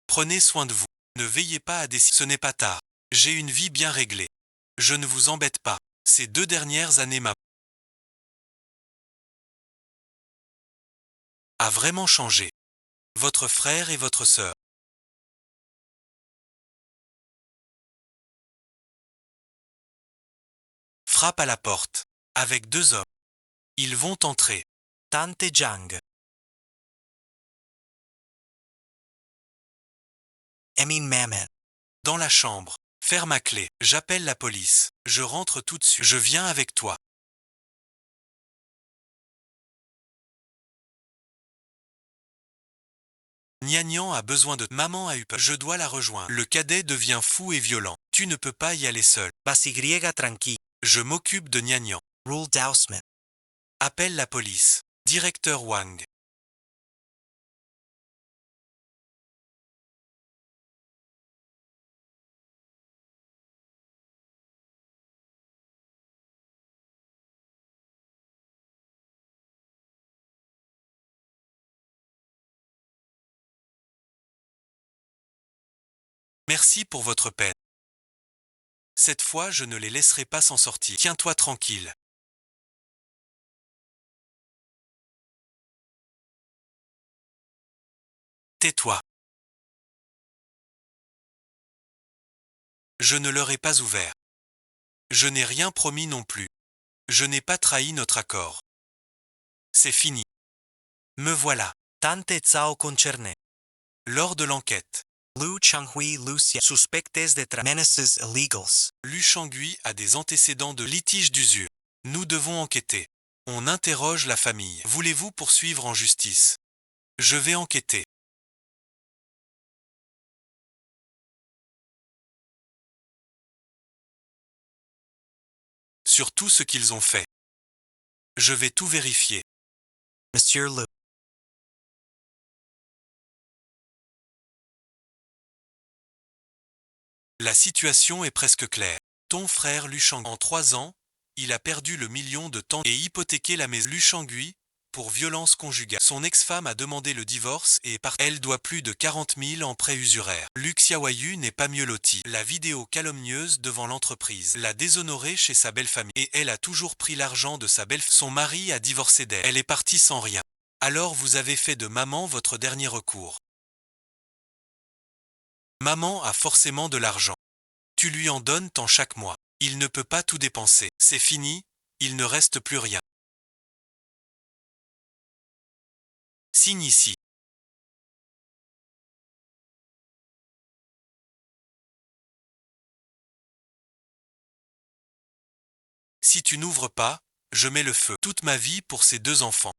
Prenez soin de vous. Ne veillez pas à décider. Ce n'est pas tard. J'ai une vie bien réglée. Je ne vous embête pas. Ces 2 dernières années, maman a vraiment changé. Votre frère et votre sœur. Frappe à la porte. Avec 2 hommes. Ils vont entrer. Tante Jang. Emin Mamet. Dans la chambre. Ferme à clé. J'appelle la police. Je rentre tout de suite. Je viens avec toi. Nian a besoin de... Maman a eu peur. Je dois la rejoindre. Le cadet devient fou et violent. Tu ne peux pas y aller seul. Basigriega tranqui. Je m'occupe de Nian. Rule Dousman. Appelle la police. Directeur Wang. Merci pour votre peine. Cette fois, je ne les laisserai pas s'en sortir. Tiens-toi tranquille. Tais-toi. Je ne leur ai pas ouvert. Je n'ai rien promis non plus. Je n'ai pas trahi notre accord. C'est fini. Me voilà. Tante Zhao concerne. Lors de l'enquête, Lu Changhui Lucia suspectes de menaces illegals. Lu Shangui a des antécédents de litige d'usure. Nous devons enquêter. On interroge la famille. Voulez-vous poursuivre en justice? Je vais enquêter. Sur tout ce qu'ils ont fait. Je vais tout vérifier. Monsieur Lu. La situation est presque claire. Ton frère Lu Shang, en 3 ans, il a perdu le million de temps et hypothéqué la maison. Lu Shangui, pour violence conjugale. Son ex-femme a demandé le divorce et est partie. Elle doit plus de 40 000 en prêts usuraires. Lu Xiaoyu n'est pas mieux loti. La vidéo calomnieuse devant l'entreprise l'a déshonorée chez sa belle-famille. Et elle a toujours pris l'argent de sa belle-famille. Son mari a divorcé d'elle. Elle est partie sans rien. Alors vous avez fait de maman votre dernier recours. Maman a forcément de l'argent. Tu lui en donnes tant chaque mois. Il ne peut pas tout dépenser. C'est fini, il ne reste plus rien. Signe ici. Si tu n'ouvres pas, je mets le feu. Toute ma vie pour ces 2 enfants.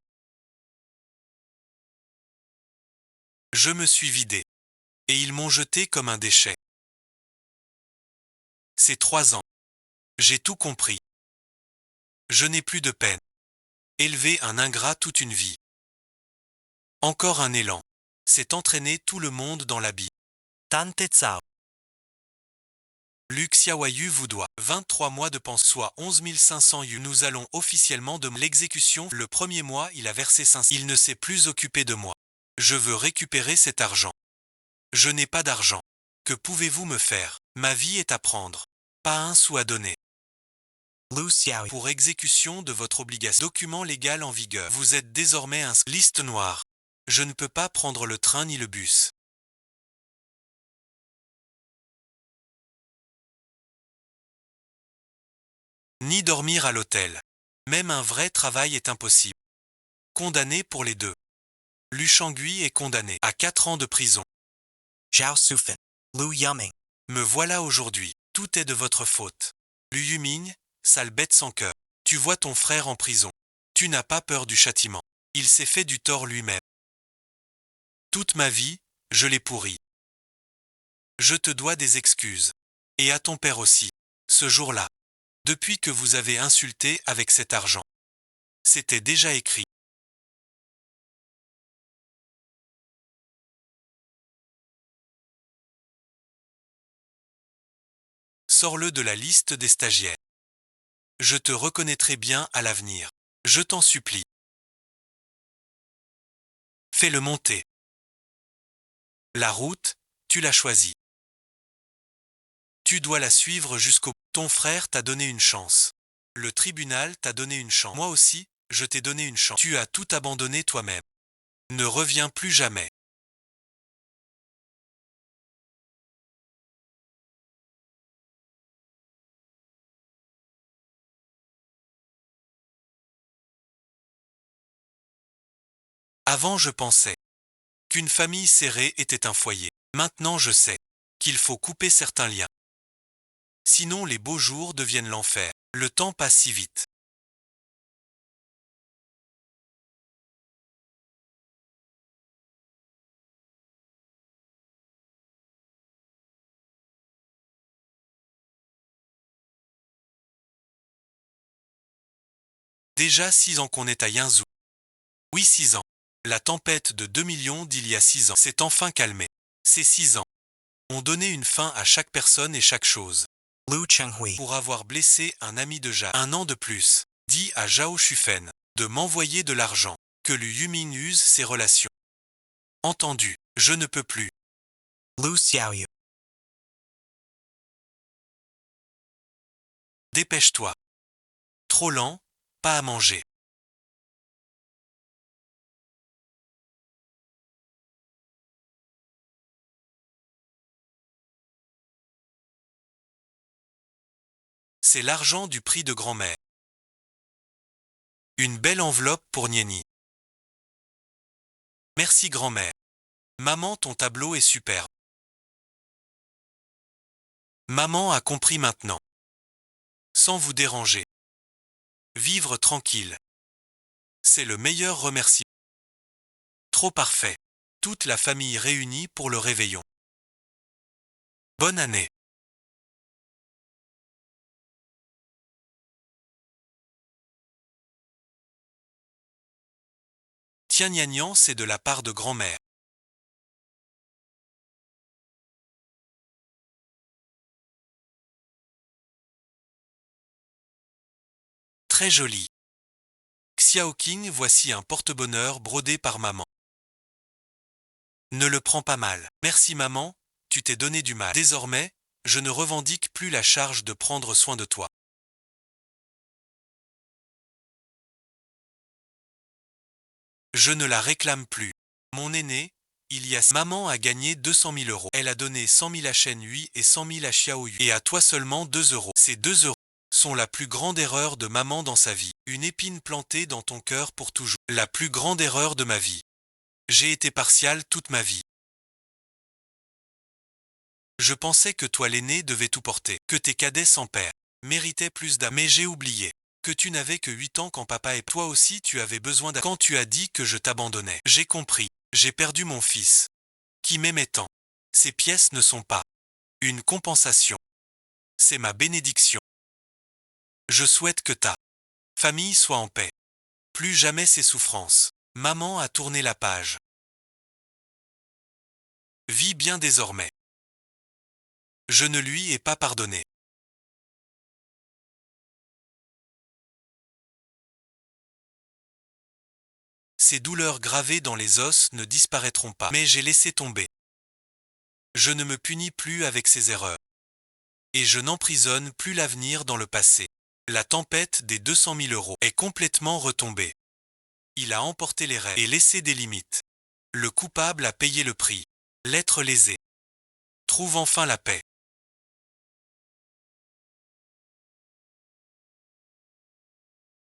Je me suis vidé. Et ils m'ont jeté comme un déchet. C'est 3 ans. J'ai tout compris. Je n'ai plus de peine. Élever un ingrat toute une vie. Encore un élan. C'est entraîner tout le monde dans l'habit. Tante Zhao. Lu Xiaoyu vous doit 23 mois de pension, soit 11 500 yuan. Nous allons officiellement de l'exécution. Le premier mois, il a versé 500. Il ne s'est plus occupé de moi. Je veux récupérer cet argent. Je n'ai pas d'argent. Que pouvez-vous me faire? Ma vie est à prendre. Pas un sou à donner. Lu Xiaoyu. Pour exécution de votre obligation. Document légal en vigueur. Vous êtes désormais un liste noire. Je ne peux pas prendre le train ni le bus. Ni dormir à l'hôtel. Même un vrai travail est impossible. Condamné pour les 2. Lu Shangui est condamné à 4 ans de prison. Zhao Sufen. Lu Yuming. Me voilà aujourd'hui. Tout est de votre faute. Lu Yuming, sale bête sans cœur. Tu vois ton frère en prison. Tu n'as pas peur du châtiment. Il s'est fait du tort lui-même. Toute ma vie, je l'ai pourri. Je te dois des excuses. Et à ton père aussi. Ce jour-là. Depuis que vous avez insulté avec cet argent. C'était déjà écrit. Sors-le de la liste des stagiaires. Je te reconnaîtrai bien à l'avenir. Je t'en supplie. Fais-le monter. La route, tu l'as choisie. Tu dois la suivre jusqu'au... Ton frère t'a donné une chance. Le tribunal t'a donné une chance. Moi aussi, je t'ai donné une chance. Tu as tout abandonné toi-même. Ne reviens plus jamais. Avant je pensais qu'une famille serrée était un foyer. Maintenant je sais qu'il faut couper certains liens. Sinon les beaux jours deviennent l'enfer. Le temps passe si vite. Déjà 6 ans qu'on est à Yinzhou. Oui 6 ans. La tempête de 2 millions d'il y a 6 ans s'est enfin calmée. Ces 6 ans ont donné une fin à chaque personne et chaque chose. Lu Changhui. Pour avoir blessé un ami de Zhao. 1 an de plus. Dit à Zhao Shufen de m'envoyer de l'argent. Que Lu Yuming use ses relations. Entendu. Je ne peux plus. Lu Xiaoyu. Dépêche-toi. Trop lent, pas à manger. C'est l'argent du prix de grand-mère. Une belle enveloppe pour Nieni. Merci grand-mère. Maman, ton tableau est superbe. Maman a compris maintenant. Sans vous déranger. Vivre tranquille. C'est le meilleur remerciement. Trop parfait. Toute la famille réunie pour le réveillon. Bonne année. Tiens Gnagnan, c'est de la part de grand-mère. Très joli. Xiaoqing, voici un porte-bonheur brodé par maman. Ne le prends pas mal. Merci maman, tu t'es donné du mal. Désormais, je ne revendique plus la charge de prendre soin de toi. Je ne la réclame plus. Mon aîné, il y a... Maman a gagné 200 000 euros. Elle a donné 100 000 à Shen Hui et 100 000 à Xiao Yu. Et à toi seulement 2 euros. Ces 2 euros sont la plus grande erreur de maman dans sa vie. Une épine plantée dans ton cœur pour toujours. La plus grande erreur de ma vie. J'ai été partial toute ma vie. Je pensais que toi l'aîné devais tout porter, que tes cadets sans père méritaient plus d'amour. Mais j'ai oublié que tu n'avais que 8 ans quand papa et toi aussi tu avais besoin d'amour. Quand tu as dit que je t'abandonnais, j'ai compris, j'ai perdu mon fils, qui m'aimait tant. Ces pièces ne sont pas une compensation. C'est ma bénédiction. Je souhaite que ta famille soit en paix. Plus jamais ces souffrances. Maman a tourné la page. Vis bien désormais. Je ne lui ai pas pardonné. Ces douleurs gravées dans les os ne disparaîtront pas. Mais j'ai laissé tomber. Je ne me punis plus avec ces erreurs. Et je n'emprisonne plus l'avenir dans le passé. La tempête des 200 000 euros est complètement retombée. Il a emporté les rêves et laissé des limites. Le coupable a payé le prix. L'être lésé trouve enfin la paix.